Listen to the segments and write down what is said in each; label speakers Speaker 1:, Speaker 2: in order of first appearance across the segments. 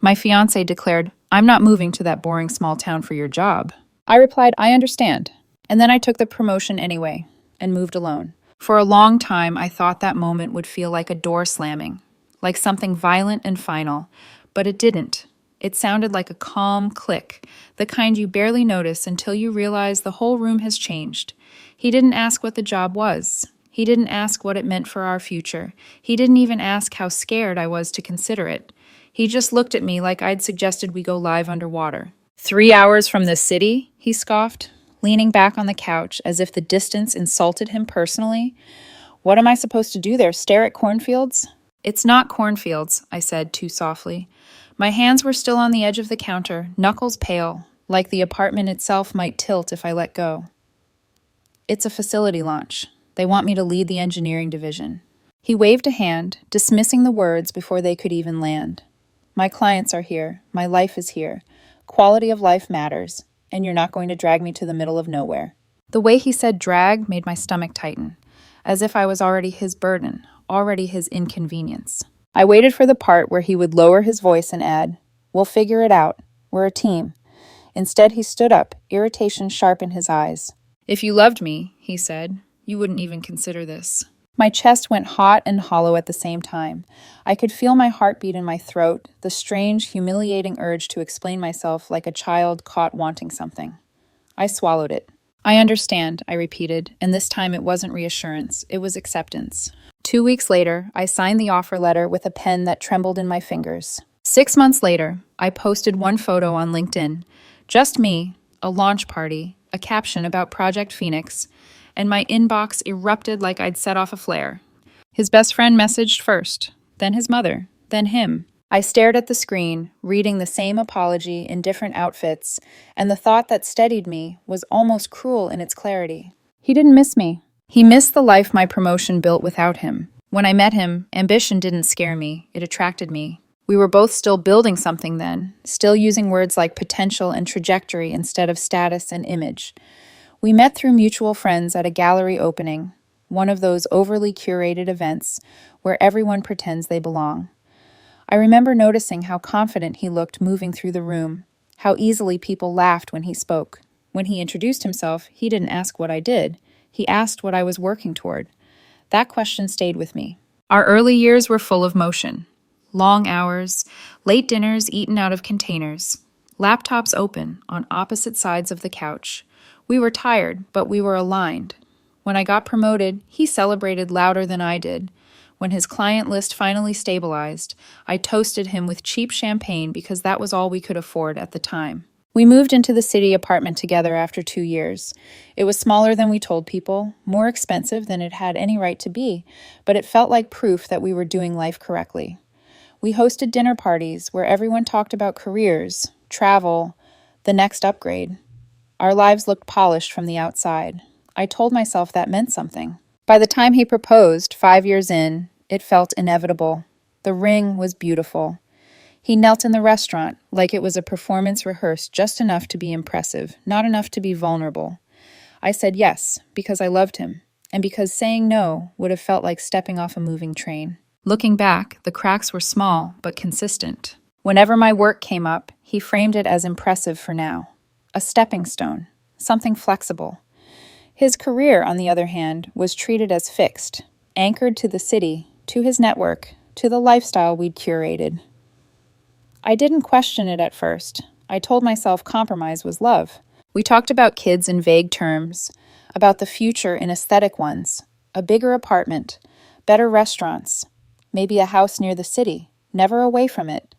Speaker 1: My fiancé declared, "I'm not moving to that boring small town for your job." I replied, "I understand." And then I took the promotion anyway and moved alone. For a long time, I thought that moment would feel like a door slamming, like something violent and final, but it didn't. It sounded like a calm click, the kind you barely notice until you realize the whole room has changed. He didn't ask what the job was. He didn't ask what it meant for our future. He didn't even ask how scared I was to consider it. He just looked at me like I'd suggested we go live underwater. 3 hours from the city? He scoffed, leaning back on the couch as if the distance insulted him personally. What am I supposed to do there, stare at cornfields? It's not cornfields, I said too softly. My hands were still on the edge of the counter, knuckles pale, like the apartment itself might tilt if I let go. It's a facility launch. They want me to lead the engineering division. He waved a hand, dismissing the words before they could even land. My clients are here. My life is here. Quality of life matters, and you're not going to drag me to the middle of nowhere. The way he said drag made my stomach tighten, as if I was already his burden, already his inconvenience. I waited for the part where he would lower his voice and add, "We'll figure it out. We're a team." Instead, he stood up, irritation sharp in his eyes. "If you loved me," he said, "you wouldn't even consider this." My chest went hot and hollow at the same time. I could feel my heartbeat in my throat, the strange, humiliating urge to explain myself like a child caught wanting something. I swallowed it. "I understand," I repeated, and this time it wasn't reassurance, it was acceptance. 2 weeks later, I signed the offer letter with a pen that trembled in my fingers. 6 months later, I posted one photo on LinkedIn. Just me, a launch party, a caption about Project Phoenix, and my inbox erupted like I'd set off a flare. His best friend messaged first, then his mother, then him. I stared at the screen, reading the same apology in different outfits, and the thought that steadied me was almost cruel in its clarity. He didn't miss me. He missed the life my promotion built without him. When I met him, ambition didn't scare me, it attracted me. We were both still building something then, still using words like potential and trajectory instead of status and image. We met through mutual friends at a gallery opening, one of those overly curated events where everyone pretends they belong. I remember noticing how confident he looked moving through the room, how easily people laughed when he spoke. When he introduced himself, he didn't ask what I did. He asked what I was working toward. That question stayed with me. Our early years were full of motion. Long hours, late dinners eaten out of containers, laptops open on opposite sides of the couch. We were tired, but we were aligned. When I got promoted, he celebrated louder than I did. When his client list finally stabilized, I toasted him with cheap champagne because that was all we could afford at the time. We moved into the city apartment together after 2 years. It was smaller than we told people, more expensive than it had any right to be, but it felt like proof that we were doing life correctly. We hosted dinner parties where everyone talked about careers, travel, the next upgrade. Our lives looked polished from the outside. I told myself that meant something. By the time he proposed, 5 years in, it felt inevitable. The ring was beautiful. He knelt in the restaurant like it was a performance rehearsed just enough to be impressive, not enough to be vulnerable. I said yes, because I loved him, and because saying no would have felt like stepping off a moving train. Looking back, the cracks were small but consistent. Whenever my work came up, he framed it as impressive for now. A stepping stone, something flexible. His career, on the other hand, was treated as fixed, anchored to the city, to his network, to the lifestyle we'd curated. I didn't question it at first. I told myself compromise was love. We talked about kids in vague terms, about the future in aesthetic ones, a bigger apartment, better restaurants, maybe a house near the city, never away from it.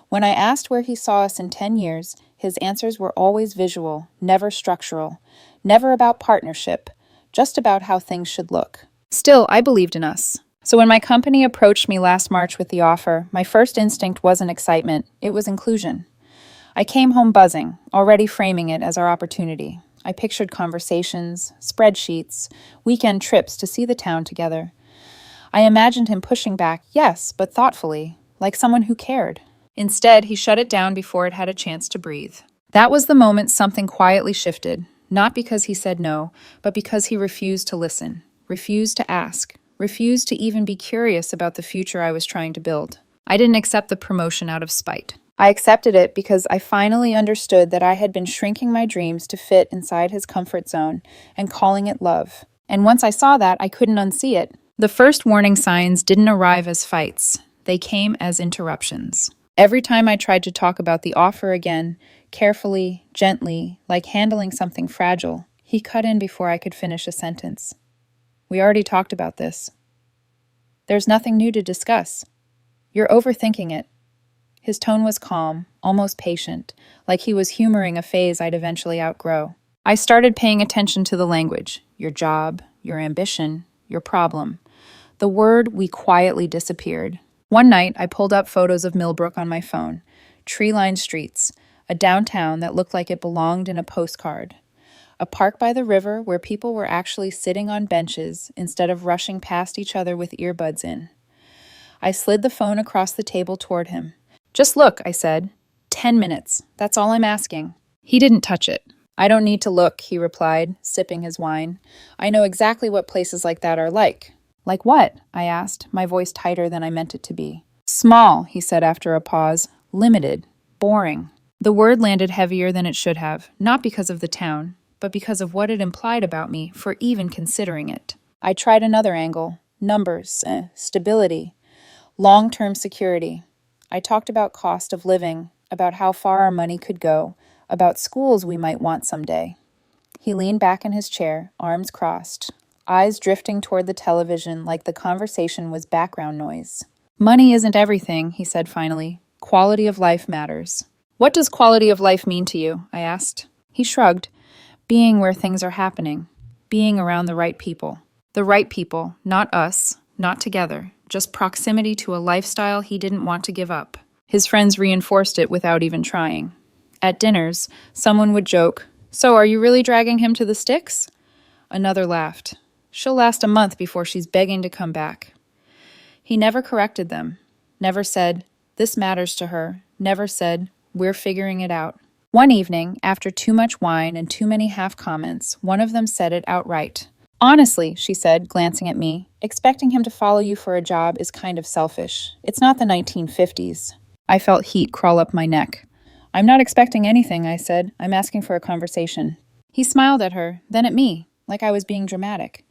Speaker 1: When I asked where he saw us in 10 years, his answers were always visual, never structural, never about partnership, just about how things should look. Still, I believed in us. So when my company approached me last March with the offer, my first instinct wasn't excitement, it was inclusion. I came home buzzing, already framing it as our opportunity. I pictured conversations, spreadsheets, weekend trips to see the town together. I imagined him pushing back, yes, but thoughtfully, like someone who cared. Instead, he shut it down before it had a chance to breathe. That was the moment something quietly shifted, not because he said no, but because he refused to listen, refused to ask, refused to even be curious about the future I was trying to build. I didn't accept the promotion out of spite. I accepted it because I finally understood that I had been shrinking my dreams to fit inside his comfort zone and calling it love. And once I saw that, I couldn't unsee it. The first warning signs didn't arrive as fights, they came as interruptions. Every time I tried to talk about the offer again, carefully, gently, like handling something fragile, he cut in before I could finish a sentence. We already talked about this. There's nothing new to discuss. You're overthinking it. His tone was calm, almost patient, like he was humoring a phase I'd eventually outgrow. I started paying attention to the language, your job, your ambition, your problem. The word "we" quietly disappeared. One night, I pulled up photos of Millbrook on my phone. Tree-lined streets, a downtown that looked like it belonged in a postcard. A park by the river where people were actually sitting on benches instead of rushing past each other with earbuds in. I slid the phone across the table toward him. Just look, I said. 10 minutes. That's all I'm asking. He didn't touch it. I don't need to look, he replied, sipping his wine. I know exactly what places like that are like. Like what? I asked, my voice tighter than I meant it to be. Small, he said after a pause. Limited. Boring. The word landed heavier than it should have, not because of the town, but because of what it implied about me for even considering it. I tried another angle. Numbers, stability, long-term security. I talked about cost of living, about how far our money could go, about schools we might want someday. He leaned back in his chair, arms crossed, eyes drifting toward the television like the conversation was background noise. Money isn't everything, he said finally. Quality of life matters. What does quality of life mean to you? I asked. He shrugged. Being where things are happening. Being around the right people. The right people, not us, not together, just proximity to a lifestyle he didn't want to give up. His friends reinforced it without even trying. At dinners, someone would joke, "So are you really dragging him to the sticks?" Another laughed. "She'll last a month before she's begging to come back." He never corrected them, never said, "This matters to her," never said, "We're figuring it out." One evening, after too much wine and too many half-comments, one of them said it outright. "Honestly," she said, glancing at me, "expecting him to follow you for a job is kind of selfish. It's not the 1950s. I felt heat crawl up my neck. "I'm not expecting anything," I said. "I'm asking for a conversation." He smiled at her, then at me, like I was being dramatic.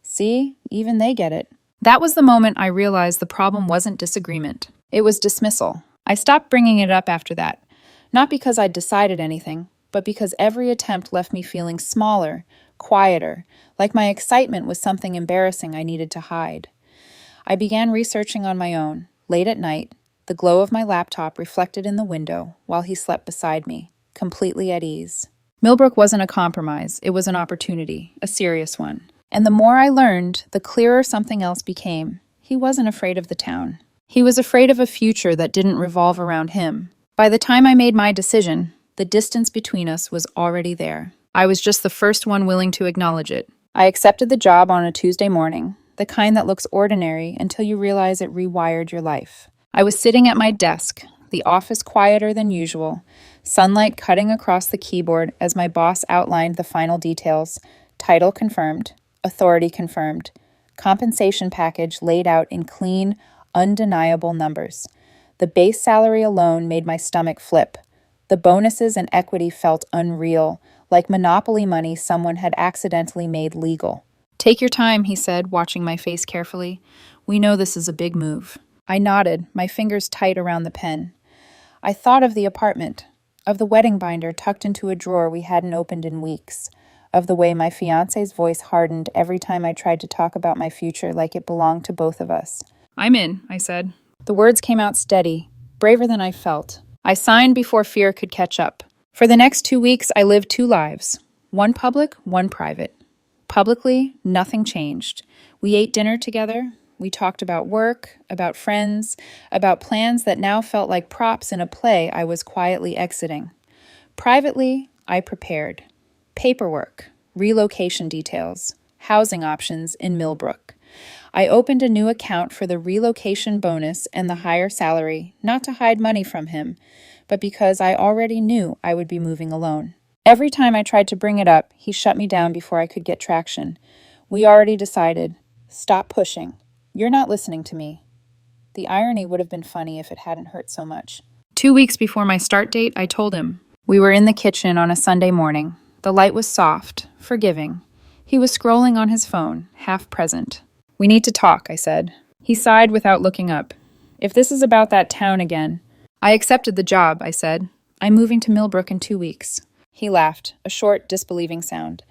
Speaker 1: See, even they get it. That was the moment I realized the problem wasn't disagreement. It was dismissal. I stopped bringing it up after that. Not because I'd decided anything, but because every attempt left me feeling smaller, quieter, like my excitement was something embarrassing I needed to hide. I began researching on my own, late at night, the glow of my laptop reflected in the window while he slept beside me, completely at ease. Millbrook wasn't a compromise, it was an opportunity, a serious one. And the more I learned, the clearer something else became. He wasn't afraid of the town. He was afraid of a future that didn't revolve around him. By the time I made my decision, the distance between us was already there. I was just the first one willing to acknowledge it. I accepted the job on a Tuesday morning, the kind that looks ordinary until you realize it rewired your life. I was sitting at my desk, the office quieter than usual, sunlight cutting across the keyboard as my boss outlined the final details. Title confirmed, authority confirmed, compensation package laid out in clean, undeniable numbers. The base salary alone made my stomach flip. The bonuses and equity felt unreal, like monopoly money someone had accidentally made legal. "Take your time," he said, watching my face carefully. "We know this is a big move." I nodded, my fingers tight around the pen. I thought of the apartment, of the wedding binder tucked into a drawer we hadn't opened in weeks, of the way my fiancé's voice hardened every time I tried to talk about my future like it belonged to both of us. "I'm in," I said. The words came out steady, braver than I felt. I signed before fear could catch up. For the next 2 weeks, I lived 2 lives, one public, one private. Publicly, nothing changed. We ate dinner together. We talked about work, about friends, about plans that now felt like props in a play I was quietly exiting. Privately, I prepared. Paperwork, relocation details, housing options in Millbrook. I opened a new account for the relocation bonus and the higher salary, not to hide money from him, but because I already knew I would be moving alone. Every time I tried to bring it up, he shut me down before I could get traction. "We already decided. Stop pushing. You're not listening to me." The irony would have been funny if it hadn't hurt so much. 2 weeks before my start date, I told him. We were in the kitchen on a Sunday morning. The light was soft, forgiving. He was scrolling on his phone, half present. We need to talk, I said. He sighed without looking up. If this is about that town again. I accepted the job, I said. I'm moving to Millbrook in 2 weeks. He laughed, a short, disbelieving sound.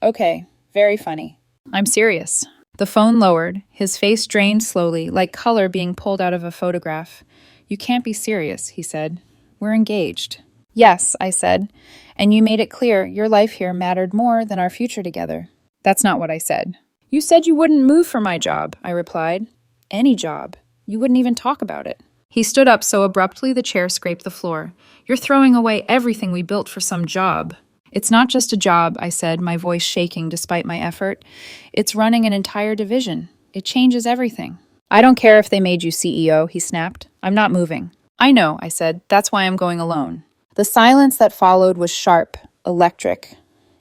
Speaker 1: Okay, very funny. I'm serious. The phone lowered, his face drained slowly, like color being pulled out of a photograph. You can't be serious, he said. We're engaged. Yes, I said, and you made it clear your life here mattered more than our future together. That's not what I said. You said you wouldn't move for my job, I replied. Any job. You wouldn't even talk about it. He stood up so abruptly the chair scraped the floor. You're throwing away everything we built for some job. It's not just a job, I said, my voice shaking despite my effort. It's running an entire division. It changes everything. I don't care if they made you CEO, he snapped. I'm not moving. I know, I said. That's why I'm going alone. The silence that followed was sharp, electric.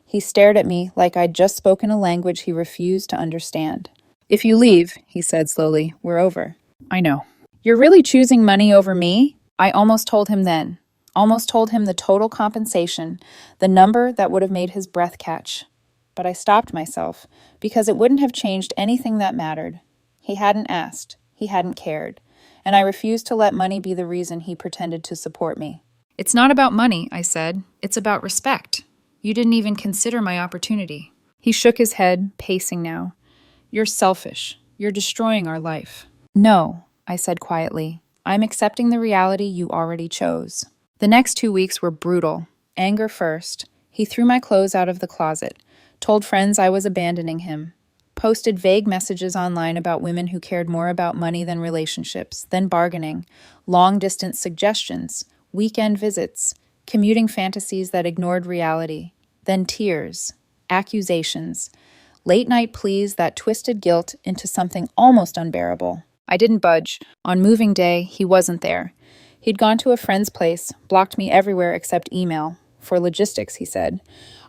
Speaker 1: He stared at me like I'd just spoken a language he refused to understand. If you leave, he said slowly, we're over. I know. You're really choosing money over me? I almost told him then. Almost told him the total compensation, the number that would have made his breath catch. But I stopped myself, because it wouldn't have changed anything that mattered. He hadn't asked. He hadn't cared. And I refused to let money be the reason he pretended to support me. It's not about money, I said. It's about respect. You didn't even consider my opportunity. He shook his head, pacing now. You're selfish. You're destroying our life. No, I said quietly. I'm accepting the reality you already chose. The next 2 weeks were brutal. Anger first. He threw my clothes out of the closet, told friends I was abandoning him, posted vague messages online about women who cared more about money than relationships, then bargaining, long-distance suggestions, weekend visits, commuting fantasies that ignored reality, then tears, accusations, late-night pleas that twisted guilt into something almost unbearable. I didn't budge. On moving day, he wasn't there. He'd gone to a friend's place, blocked me everywhere except email. For logistics, he said.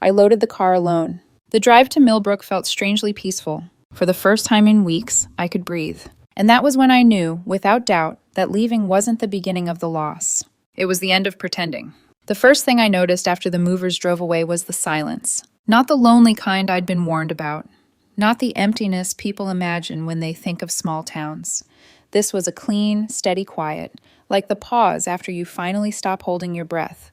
Speaker 1: I loaded the car alone. The drive to Millbrook felt strangely peaceful. For the first time in weeks, I could breathe. And that was when I knew, without doubt, that leaving wasn't the beginning of the loss. It was the end of pretending. The first thing I noticed after the movers drove away was the silence. Not the lonely kind I'd been warned about. Not the emptiness people imagine when they think of small towns. This was a clean, steady quiet, like the pause after you finally stop holding your breath.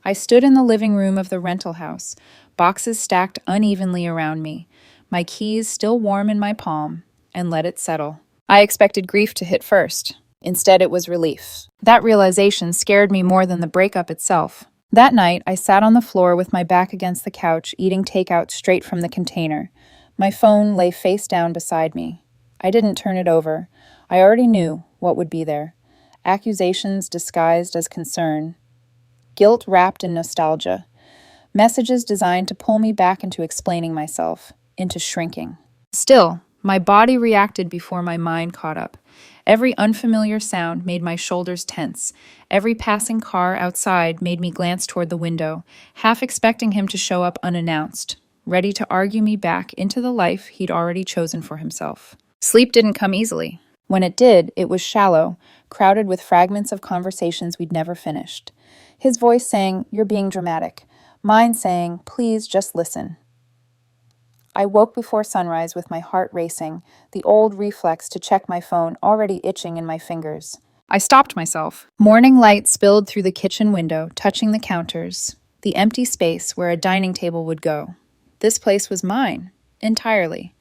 Speaker 1: I stood in the living room of the rental house, boxes stacked unevenly around me, my keys still warm in my palm, and let it settle. I expected grief to hit first. Instead, it was relief. That realization scared me more than the breakup itself. That night, I sat on the floor with my back against the couch, eating takeout straight from the container. My phone lay face down beside me. I didn't turn it over. I already knew what would be there. Accusations disguised as concern. Guilt wrapped in nostalgia. Messages designed to pull me back into explaining myself, into shrinking. Still, my body reacted before my mind caught up. Every unfamiliar sound made my shoulders tense. Every passing car outside made me glance toward the window, half expecting him to show up unannounced, ready to argue me back into the life he'd already chosen for himself. Sleep didn't come easily. When it did, it was shallow, crowded with fragments of conversations we'd never finished. His voice saying, "You're being dramatic." Mine saying, "Please just listen." I woke before sunrise with my heart racing, the old reflex to check my phone already itching in my fingers. I stopped myself. Morning light spilled through the kitchen window, touching the counters, the empty space where a dining table would go. This place was mine, entirely.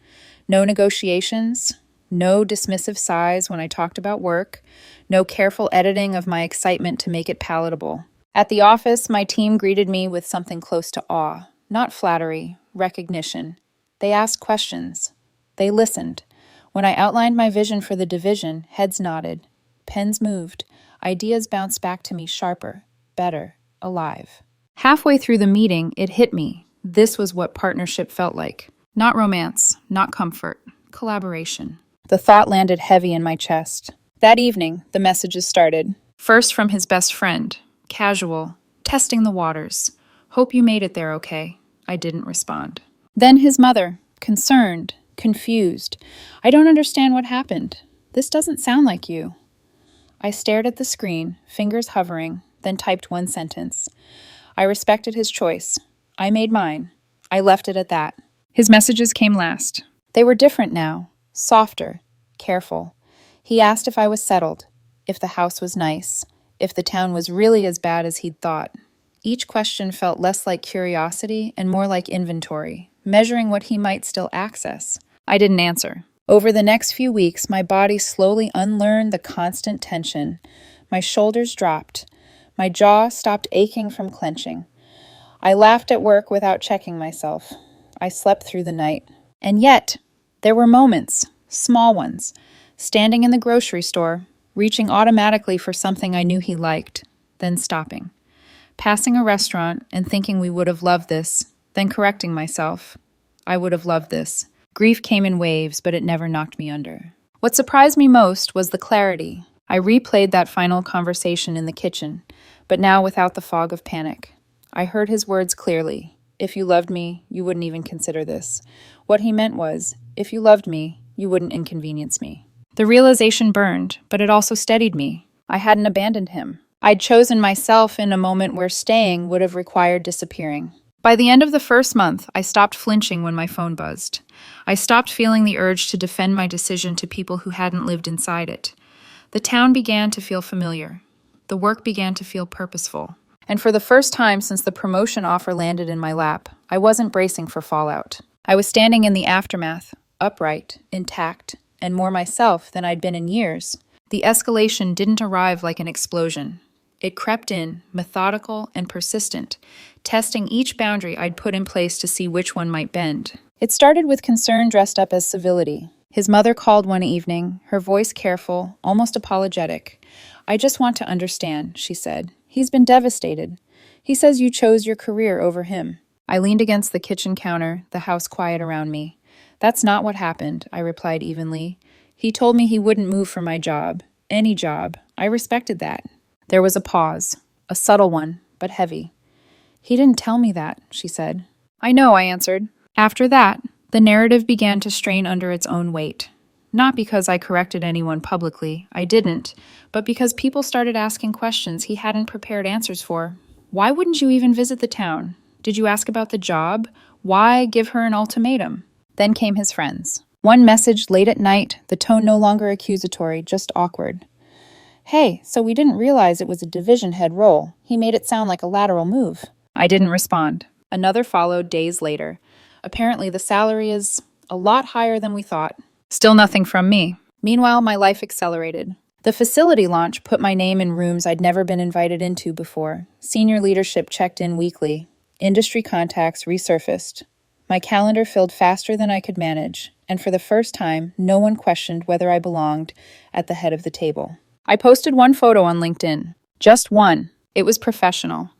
Speaker 1: No negotiations, no dismissive sighs when I talked about work, no careful editing of my excitement to make it palatable. At the office, my team greeted me with something close to awe, not flattery, recognition. They asked questions. They listened. When I outlined my vision for the division, heads nodded. Pens moved. Ideas bounced back to me sharper, better, alive. Halfway through the meeting, it hit me. This was what partnership felt like. Not romance, not comfort, collaboration. The thought landed heavy in my chest. That evening, the messages started. First from his best friend. Casual. Testing the waters. Hope you made it there okay. I didn't respond. Then his mother. Concerned. Confused. I don't understand what happened. This doesn't sound like you. I stared at the screen, fingers hovering, then typed one sentence. I respected his choice. I made mine. I left it at that. His messages came last. They were different now, softer, careful. He asked if I was settled, if the house was nice, if the town was really as bad as he'd thought. Each question felt less like curiosity and more like inventory, measuring what he might still access. I didn't answer. Over the next few weeks, my body slowly unlearned the constant tension. My shoulders dropped. My jaw stopped aching from clenching. I laughed at work without checking myself. I slept through the night. And yet, there were moments, small ones, standing in the grocery store, reaching automatically for something I knew he liked, then stopping. Passing a restaurant and thinking we would have loved this, then correcting myself. I would have loved this. Grief came in waves, but it never knocked me under. What surprised me most was the clarity. I replayed that final conversation in the kitchen, but now without the fog of panic. I heard his words clearly. If you loved me, you wouldn't even consider this. What he meant was, if you loved me, you wouldn't inconvenience me. The realization burned, but it also steadied me. I hadn't abandoned him. I'd chosen myself in a moment where staying would have required disappearing. By the end of the first month, I stopped flinching when my phone buzzed. I stopped feeling the urge to defend my decision to people who hadn't lived inside it. The town began to feel familiar. The work began to feel purposeful. And for the first time since the promotion offer landed in my lap, I wasn't bracing for fallout. I was standing in the aftermath, upright, intact, and more myself than I'd been in years. The escalation didn't arrive like an explosion. It crept in, methodical and persistent, testing each boundary I'd put in place to see which one might bend. It started with concern dressed up as civility. His mother called one evening, her voice careful, almost apologetic. "I just want to understand," she said. "He's been devastated. He says you chose your career over him." I leaned against the kitchen counter, the house quiet around me. "That's not what happened," I replied evenly. "He told me he wouldn't move for my job. Any job. I respected that." There was a pause, a subtle one, but heavy. "He didn't tell me that," she said. "I know," I answered. After that, the narrative began to strain under its own weight. Not because I corrected anyone publicly, I didn't, but because people started asking questions he hadn't prepared answers for. Why wouldn't you even visit the town? Did you ask about the job? Why give her an ultimatum? Then came his friends. One message late at night, the tone no longer accusatory, just awkward. "Hey, so we didn't realize it was a division head role. He made it sound like a lateral move." I didn't respond. Another followed days later. "Apparently the salary is a lot higher than we thought." Still nothing from me. Meanwhile, my life accelerated. The facility launch put my name in rooms I'd never been invited into before. Senior leadership checked in weekly. Industry contacts resurfaced. My calendar filled faster than I could manage, and for the first time, no one questioned whether I belonged at the head of the table. I posted one photo on LinkedIn. Just one. It was professional.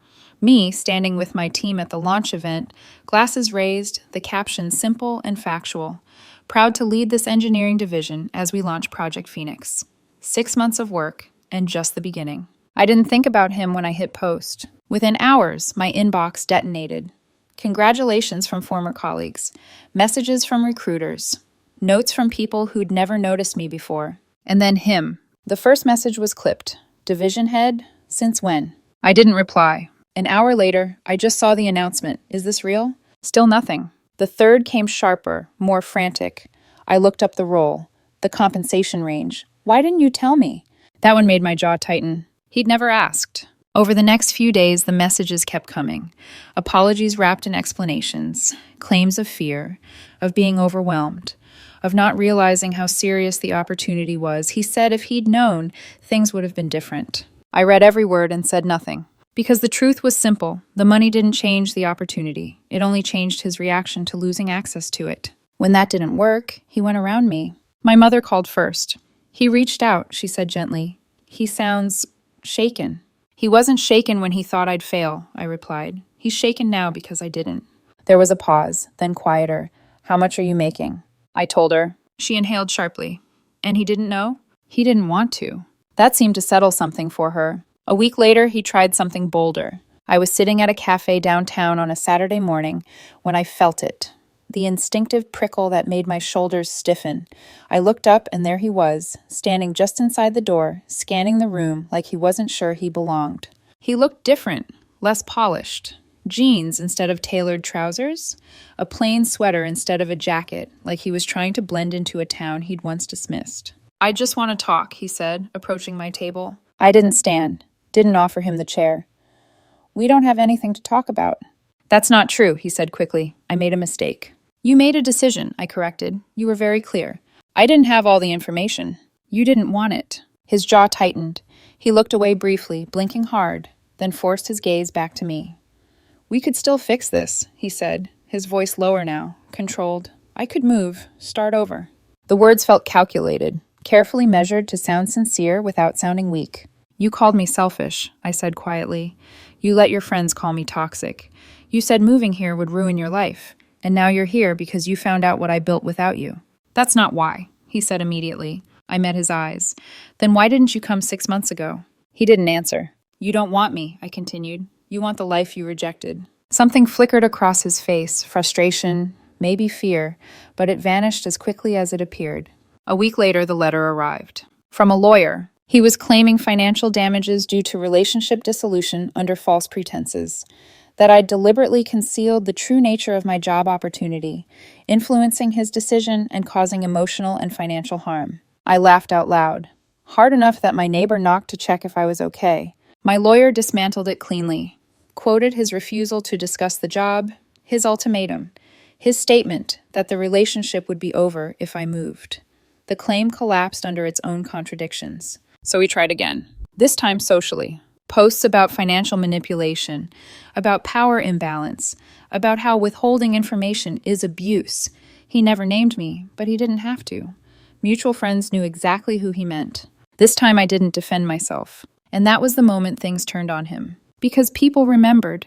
Speaker 1: Me standing with my team at the launch event, glasses raised, the caption simple and factual. Proud to lead this engineering division as we launch Project Phoenix. 6 months of work, and just the beginning. I didn't think about him when I hit post. Within hours, my inbox detonated. Congratulations from former colleagues, messages from recruiters, notes from people who'd never noticed me before, and then him. The first message was clipped. "Division head? Since when?" I didn't reply. An hour later, I just saw the announcement. "Is this real?" Still nothing. The third came sharper, more frantic. I looked up the role, the compensation range. "Why didn't you tell me?" That one made my jaw tighten. He'd never asked. Over the next few days, the messages kept coming. Apologies wrapped in explanations, claims of fear, of being overwhelmed, of not realizing how serious the opportunity was. He said if he'd known, things would have been different. I read every word and said nothing. Because the truth was simple. The money didn't change the opportunity. It only changed his reaction to losing access to it. When that didn't work, he went around me. My mother called first. "He reached out," she said gently. "He sounds shaken." "He wasn't shaken when he thought I'd fail," I replied. "He's shaken now because I didn't." There was a pause, then quieter. "How much are you making?" I told her. She inhaled sharply. "And he didn't know?" "He didn't want to." That seemed to settle something for her. A week later, he tried something bolder. I was sitting at a cafe downtown on a Saturday morning when I felt it. the instinctive prickle that made my shoulders stiffen. I looked up, and there he was, standing just inside the door, scanning the room like he wasn't sure he belonged. He looked different, less polished. Jeans instead of tailored trousers, a plain sweater instead of a jacket, like he was trying to blend into a town he'd once dismissed. "I just want to talk," he said, approaching my table. I didn't stand, didn't offer him the chair. "We don't have anything to talk about." "That's not true," he said quickly. "I made a mistake." "You made a decision," I corrected. "You were very clear." "I didn't have all the information." "You didn't want it." His jaw tightened. He looked away briefly, blinking hard, then forced his gaze back to me. "We could still fix this," he said, his voice lower now, controlled. "I could move, start over." The words felt calculated, carefully measured to sound sincere without sounding weak. "You called me selfish," I said quietly. "You let your friends call me toxic. You said moving here would ruin your life, and now you're here because you found out what I built without you." "That's not why," he said immediately. I met his eyes. "Then why didn't you come 6 months ago?" He didn't answer. "You don't want me," I continued. "You want the life you rejected." Something flickered across his face, frustration, maybe fear, but it vanished as quickly as it appeared. A week later, the letter arrived. From a lawyer. He was claiming financial damages due to relationship dissolution under false pretenses. That I'd deliberately concealed the true nature of my job opportunity, influencing his decision and causing emotional and financial harm. I laughed out loud. Hard enough that my neighbor knocked to check if I was okay. My lawyer dismantled it cleanly, quoted his refusal to discuss the job, his ultimatum, his statement that the relationship would be over if I moved. The claim collapsed under its own contradictions. So we tried again, this time socially. Posts about financial manipulation, about power imbalance, about how withholding information is abuse. He never named me, but he didn't have to. Mutual friends knew exactly who he meant. This time I didn't defend myself. And that was the moment things turned on him. Because people remembered.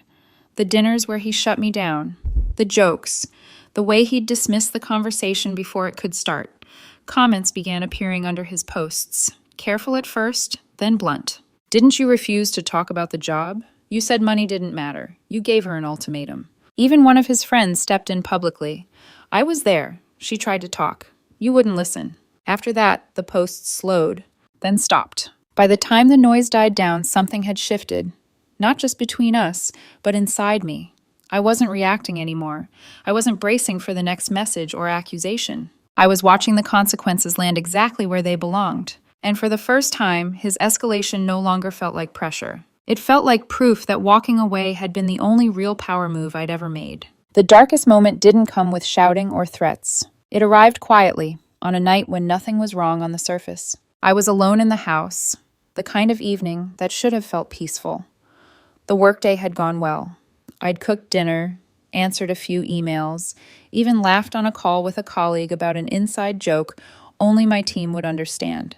Speaker 1: The dinners where he shut me down. The jokes. The way he'd dismissed the conversation before it could start. Comments began appearing under his posts. Careful at first, then blunt. "Didn't you refuse to talk about the job? You said money didn't matter. You gave her an ultimatum." Even one of his friends stepped in publicly. "I was there. She tried to talk. You wouldn't listen." After that, the posts slowed, then stopped. By the time the noise died down, something had shifted. Not just between us, but inside me. I wasn't reacting anymore. I wasn't bracing for the next message or accusation. I was watching the consequences land exactly where they belonged. And for the first time, his escalation no longer felt like pressure. It felt like proof that walking away had been the only real power move I'd ever made. The darkest moment didn't come with shouting or threats. It arrived quietly, on a night when nothing was wrong on the surface. I was alone in the house, the kind of evening that should have felt peaceful. The workday had gone well. I'd cooked dinner, answered a few emails, even laughed on a call with a colleague about an inside joke only my team would understand.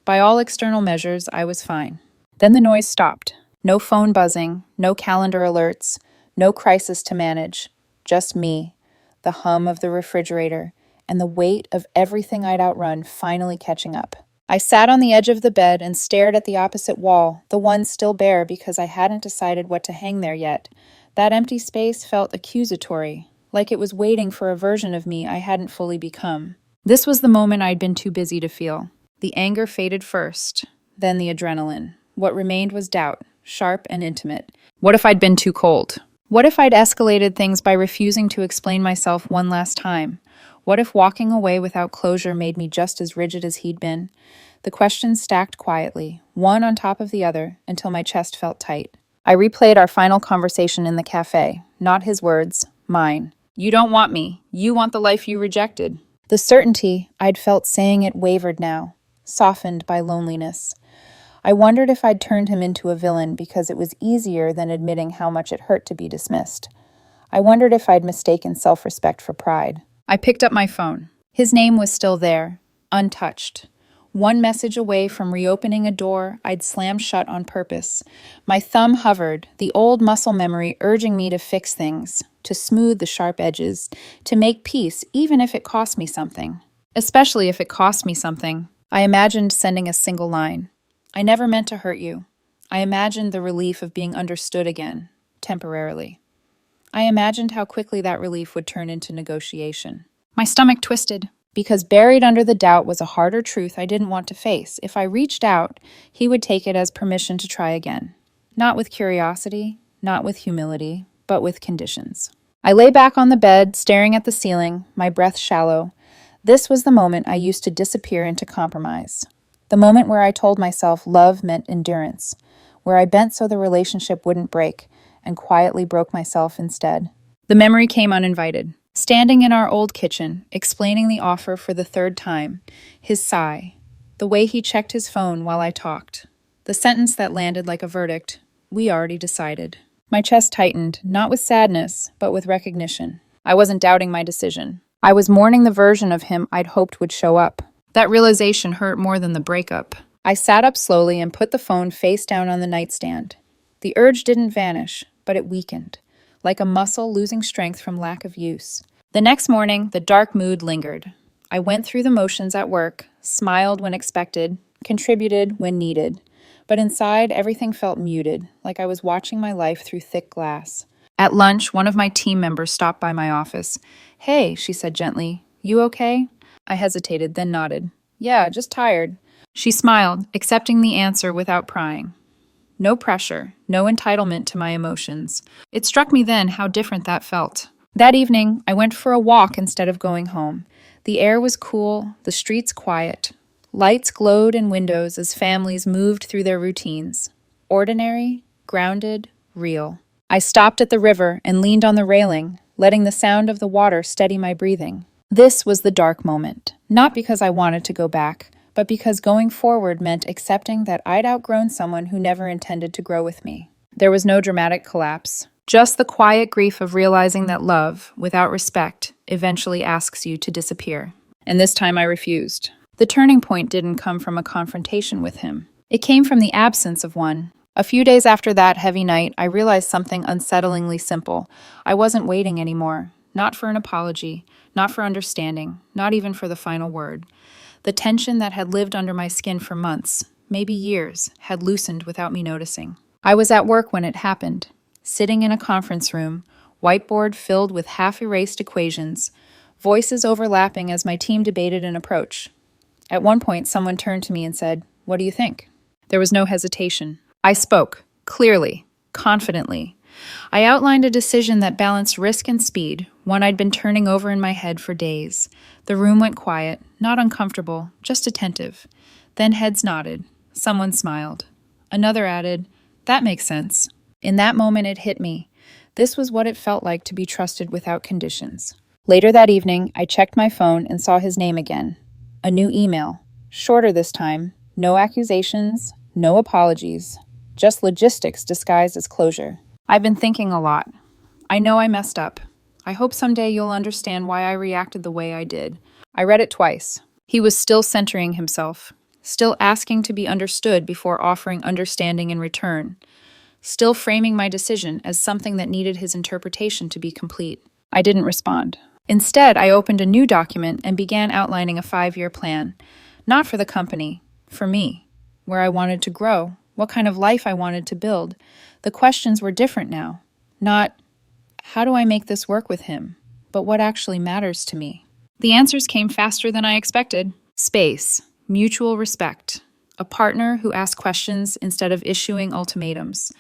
Speaker 1: By all external measures, I was fine. Then the noise stopped. No phone buzzing, no calendar alerts, no crisis to manage. Just me, the hum of the refrigerator, and the weight of everything I'd outrun finally catching up. I sat on the edge of the bed and stared at the opposite wall, the one still bare because I hadn't decided what to hang there yet. That empty space felt accusatory, like it was waiting for a version of me I hadn't fully become. This was the moment I'd been too busy to feel. The anger faded first, then the adrenaline. What remained was doubt, sharp and intimate. What if I'd been too cold? What if I'd escalated things by refusing to explain myself one last time? What if walking away without closure made me just as rigid as he'd been? The questions stacked quietly, one on top of the other, until my chest felt tight. I replayed our final conversation in the cafe, not his words, mine. "You don't want me. You want the life you rejected." The certainty I'd felt saying it wavered now, softened by loneliness. I wondered if I'd turned him into a villain because it was easier than admitting how much it hurt to be dismissed. I wondered if I'd mistaken self-respect for pride. I picked up my phone. His name was still there, untouched. One message away from reopening a door I'd slammed shut on purpose. My thumb hovered, the old muscle memory urging me to fix things, to smooth the sharp edges, to make peace even if it cost me something. Especially if it cost me something. I imagined sending a single line. "I never meant to hurt you." I imagined the relief of being understood again, temporarily. I imagined how quickly that relief would turn into negotiation. My stomach twisted, because buried under the doubt was a harder truth I didn't want to face. If I reached out, he would take it as permission to try again. Not with curiosity, not with humility, but with conditions. I lay back on the bed, staring at the ceiling, my breath shallow. This was the moment I used to disappear into compromise. The moment where I told myself love meant endurance, where I bent so the relationship wouldn't break, and quietly broke myself instead. The memory came uninvited. Standing in our old kitchen, explaining the offer for the third time, his sigh, the way he checked his phone while I talked, the sentence that landed like a verdict, we already decided. My chest tightened, not with sadness, but with recognition. I wasn't doubting my decision. I was mourning the version of him I'd hoped would show up. That realization hurt more than the breakup. I sat up slowly and put the phone face down on the nightstand. The urge didn't vanish, but it weakened, like a muscle losing strength from lack of use. The next morning, the dark mood lingered. I went through the motions at work, smiled when expected, contributed when needed. But inside, everything felt muted, like I was watching my life through thick glass. At lunch, one of my team members stopped by my office. "Hey," she said gently, "you okay?" I hesitated, then nodded. "Yeah, just tired." She smiled, accepting the answer without prying. No pressure, no entitlement to my emotions. It struck me then how different that felt. That evening, I went for a walk instead of going home. The air was cool, the streets quiet. Lights glowed in windows as families moved through their routines. Ordinary, grounded, real. I stopped at the river and leaned on the railing, letting the sound of the water steady my breathing. This was the dark moment, not because I wanted to go back, but because going forward meant accepting that I'd outgrown someone who never intended to grow with me. There was no dramatic collapse, just the quiet grief of realizing that love, without respect, eventually asks you to disappear. And this time I refused. The turning point didn't come from a confrontation with him. It came from the absence of one. A few days after that heavy night, I realized something unsettlingly simple. I wasn't waiting anymore. Not for an apology, not for understanding, not even for the final word. The tension that had lived under my skin for months, maybe years, had loosened without me noticing. I was at work when it happened, sitting in a conference room, whiteboard filled with half-erased equations, voices overlapping as my team debated an approach. At one point, someone turned to me and said, "What do you think?" There was no hesitation. I spoke, clearly, confidently. I outlined a decision that balanced risk and speed, one I'd been turning over in my head for days. The room went quiet, not uncomfortable, just attentive. Then heads nodded. Someone smiled. Another added, "That makes sense." In that moment, it hit me. This was what it felt like to be trusted without conditions. Later that evening, I checked my phone and saw his name again. A new email. Shorter this time. No accusations, no apologies. Just logistics disguised as closure. "I've been thinking a lot. I know I messed up. I hope someday you'll understand why I reacted the way I did." I read it twice. He was still centering himself, still asking to be understood before offering understanding in return, still framing my decision as something that needed his interpretation to be complete. I didn't respond. Instead, I opened a new document and began outlining a 5-year plan. Not for the company, for me. Where I wanted to grow, what kind of life I wanted to build. The questions were different now. Not, how do I make this work with him? But what actually matters to me? The answers came faster than I expected. Space, mutual respect, a partner who asked questions instead of issuing ultimatums,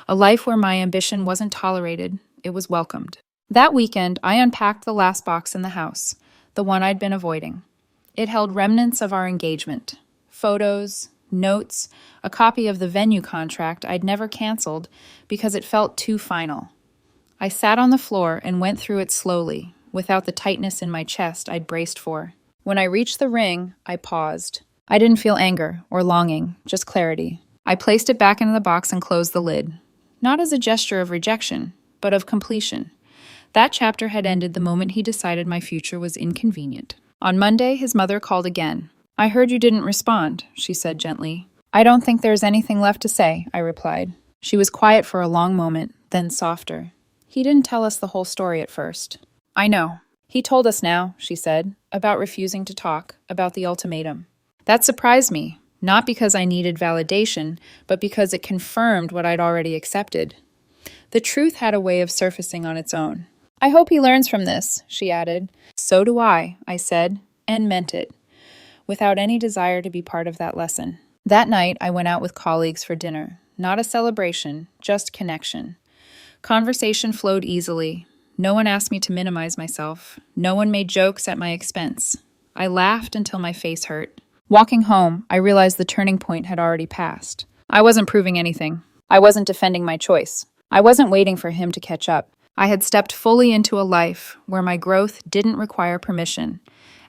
Speaker 1: a life where my ambition wasn't tolerated, it was welcomed. That weekend, I unpacked the last box in the house, the one I'd been avoiding. It held remnants of our engagement, photos, notes, a copy of the venue contract I'd never canceled because it felt too final. I sat on the floor and went through it slowly, without the tightness in my chest I'd braced for. When I reached the ring, I paused. I didn't feel anger or longing, just clarity. I placed it back into the box and closed the lid. Not as a gesture of rejection, but of completion. That chapter had ended the moment he decided my future was inconvenient. On Monday, his mother called again. "I heard you didn't respond," she said gently. "I don't think there's anything left to say," I replied. She was quiet for a long moment, then softer. "He didn't tell us the whole story at first." "I know. He told us now," she said, "about refusing to talk, about the ultimatum." That surprised me, not because I needed validation, but because it confirmed what I'd already accepted. The truth had a way of surfacing on its own. I hope he learns from this, she added. So do I said, and meant it, without any desire to be part of that lesson. That night, I went out with colleagues for dinner. Not a celebration, just connection. Conversation flowed easily. No one asked me to minimize myself. No one made jokes at my expense. I laughed until my face hurt. Walking home, I realized the turning point had already passed. I wasn't proving anything. I wasn't defending my choice. I wasn't waiting for him to catch up. I had stepped fully into a life where my growth didn't require permission.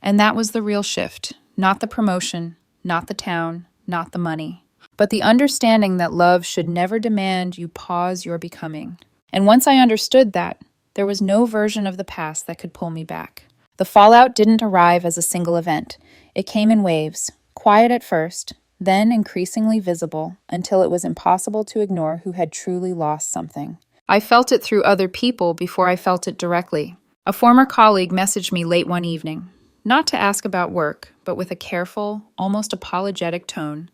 Speaker 1: And that was the real shift. Not the promotion, not the town, not the money, but the understanding that love should never demand you pause your becoming. And once I understood that, there was no version of the past that could pull me back. The fallout didn't arrive as a single event. It came in waves, quiet at first, then increasingly visible until it was impossible to ignore who had truly lost something. I felt it through other people before I felt it directly. A former colleague messaged me late one evening, not to ask about work, but with a careful, almost apologetic tone.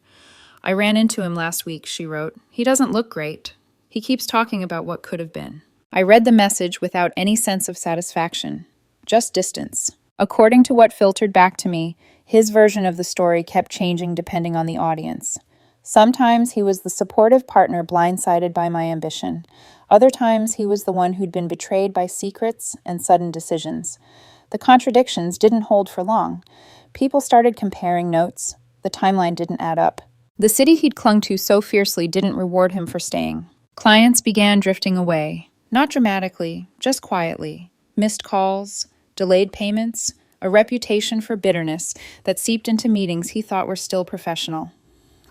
Speaker 1: I ran into him last week, she wrote. He doesn't look great. He keeps talking about what could have been. I read the message without any sense of satisfaction, just distance. According to what filtered back to me, his version of the story kept changing depending on the audience. Sometimes he was the supportive partner blindsided by my ambition. Other times he was the one who'd been betrayed by secrets and sudden decisions. The contradictions didn't hold for long. People started comparing notes. The timeline didn't add up. The city he'd clung to so fiercely didn't reward him for staying. Clients began drifting away, not dramatically, just quietly. Missed calls, delayed payments, a reputation for bitterness that seeped into meetings he thought were still professional.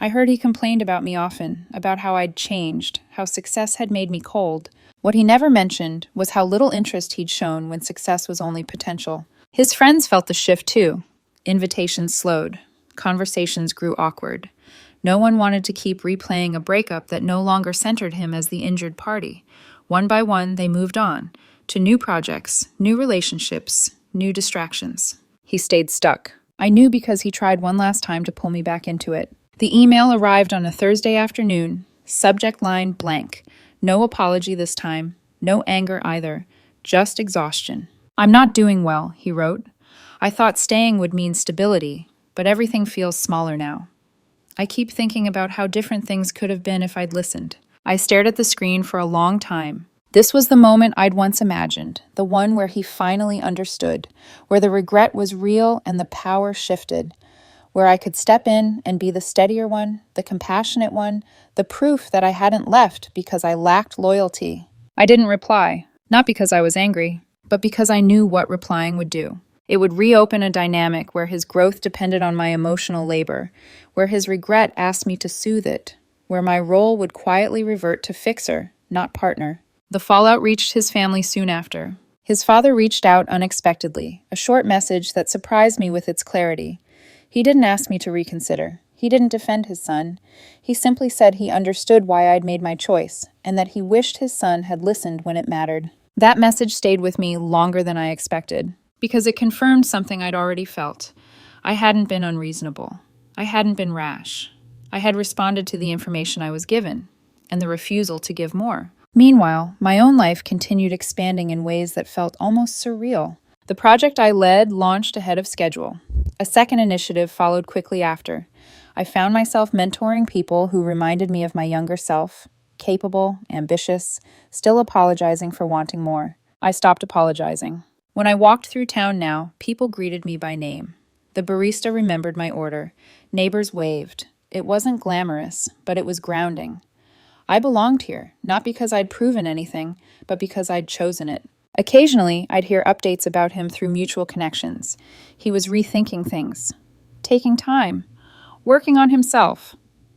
Speaker 1: I heard he complained about me often, about how I'd changed, how success had made me cold. What he never mentioned was how little interest he'd shown when success was only potential. His friends felt the shift too. Invitations slowed. Conversations grew awkward. No one wanted to keep replaying a breakup that no longer centered him as the injured party. One by one, they moved on to new projects, new relationships, new distractions. He stayed stuck. I knew because he tried one last time to pull me back into it. The email arrived on a Thursday afternoon, subject line blank. No apology this time, no anger either, just exhaustion. I'm not doing well, he wrote. I thought staying would mean stability, but everything feels smaller now. I keep thinking about how different things could have been if I'd listened. I stared at the screen for a long time. This was the moment I'd once imagined, the one where he finally understood, where the regret was real and the power shifted, where I could step in and be the steadier one, the compassionate one, the proof that I hadn't left because I lacked loyalty. I didn't reply, not because I was angry, but because I knew what replying would do. It would reopen a dynamic where his growth depended on my emotional labor, where his regret asked me to soothe it, where my role would quietly revert to fixer, not partner. The fallout reached his family soon after. His father reached out unexpectedly, a short message that surprised me with its clarity. He didn't ask me to reconsider. He didn't defend his son. He simply said he understood why I'd made my choice, and that he wished his son had listened when it mattered. That message stayed with me longer than I expected, because it confirmed something I'd already felt. I hadn't been unreasonable. I hadn't been rash. I had responded to the information I was given, and the refusal to give more. Meanwhile, my own life continued expanding in ways that felt almost surreal. The project I led launched ahead of schedule. A second initiative followed quickly after. I found myself mentoring people who reminded me of my younger self, capable, ambitious, still apologizing for wanting more. I stopped apologizing. When I walked through town now, people greeted me by name. The barista remembered my order. Neighbors waved. It wasn't glamorous, but it was grounding. I belonged here, not because I'd proven anything, but because I'd chosen it. Occasionally, I'd hear updates about him through mutual connections. He was rethinking things, taking time, working on himself.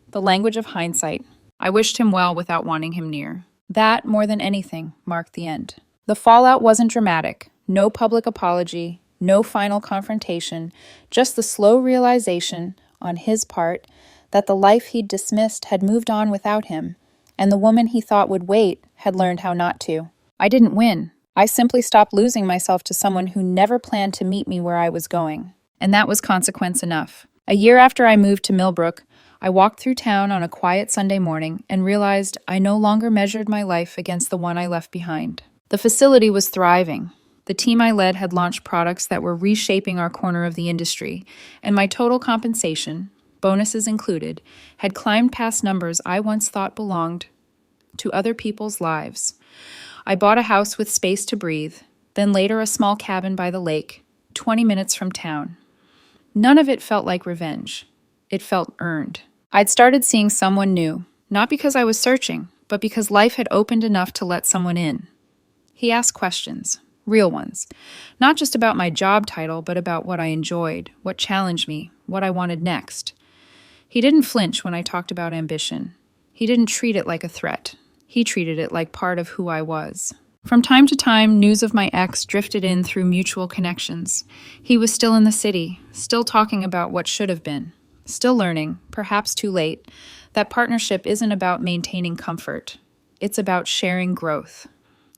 Speaker 1: The language of hindsight. I wished him well without wanting him near. That, more than anything, marked the end. The fallout wasn't dramatic. No public apology, no final confrontation, just the slow realization, on his part, that the life he'd dismissed had moved on without him, and the woman he thought would wait had learned how not to. I didn't win. I simply stopped losing myself to someone who never planned to meet me where I was going. And that was consequence enough. A year after I moved to Millbrook, I walked through town on a quiet Sunday morning and realized I no longer measured my life against the one I left behind. The facility was thriving. The team I led had launched products that were reshaping our corner of the industry, and my total compensation, bonuses included, had climbed past numbers I once thought belonged to other people's lives. I bought a house with space to breathe, then later a small cabin by the lake, 20 minutes from town. None of it felt like revenge. It felt earned. I'd started seeing someone new, not because I was searching, but because life had opened enough to let someone in. He asked questions, real ones, not just about my job title, but about what I enjoyed, what challenged me, what I wanted next. He didn't flinch when I talked about ambition. He didn't treat it like a threat. He treated it like part of who I was. From time to time, news of my ex drifted in through mutual connections. He was still in the city, still talking about what should have been, still learning, perhaps too late, that partnership isn't about maintaining comfort. It's about sharing growth.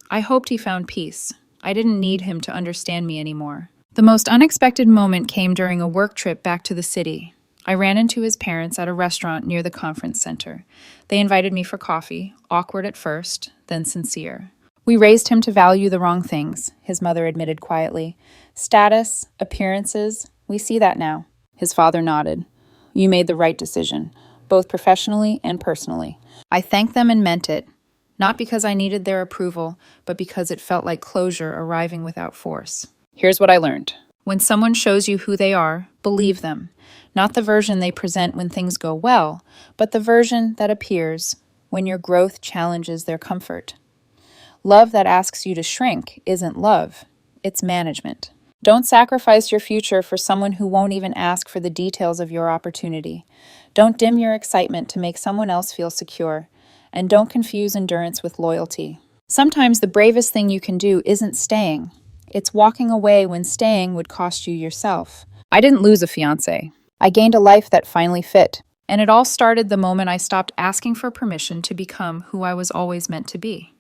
Speaker 1: I hoped he found peace. I didn't need him to understand me anymore. The most unexpected moment came during a work trip back to the city. I ran into his parents at a restaurant near the conference center. They invited me for coffee, awkward at first, then sincere. We raised him to value the wrong things, his mother admitted quietly. Status, appearances, we see that now. His father nodded. You made the right decision, both professionally and personally. I thanked them and meant it, not because I needed their approval, but because it felt like closure arriving without force. Here's what I learned. When someone shows you who they are, believe them. Not the version they present when things go well, but the version that appears when your growth challenges their comfort. Love that asks you to shrink isn't love, it's management. Don't sacrifice your future for someone who won't even ask for the details of your opportunity. Don't dim your excitement to make someone else feel secure. And don't confuse endurance with loyalty. Sometimes the bravest thing you can do isn't staying. It's walking away when staying would cost you yourself. I didn't lose a fiancé. I gained a life that finally fit. And it all started the moment I stopped asking for permission to become who I was always meant to be.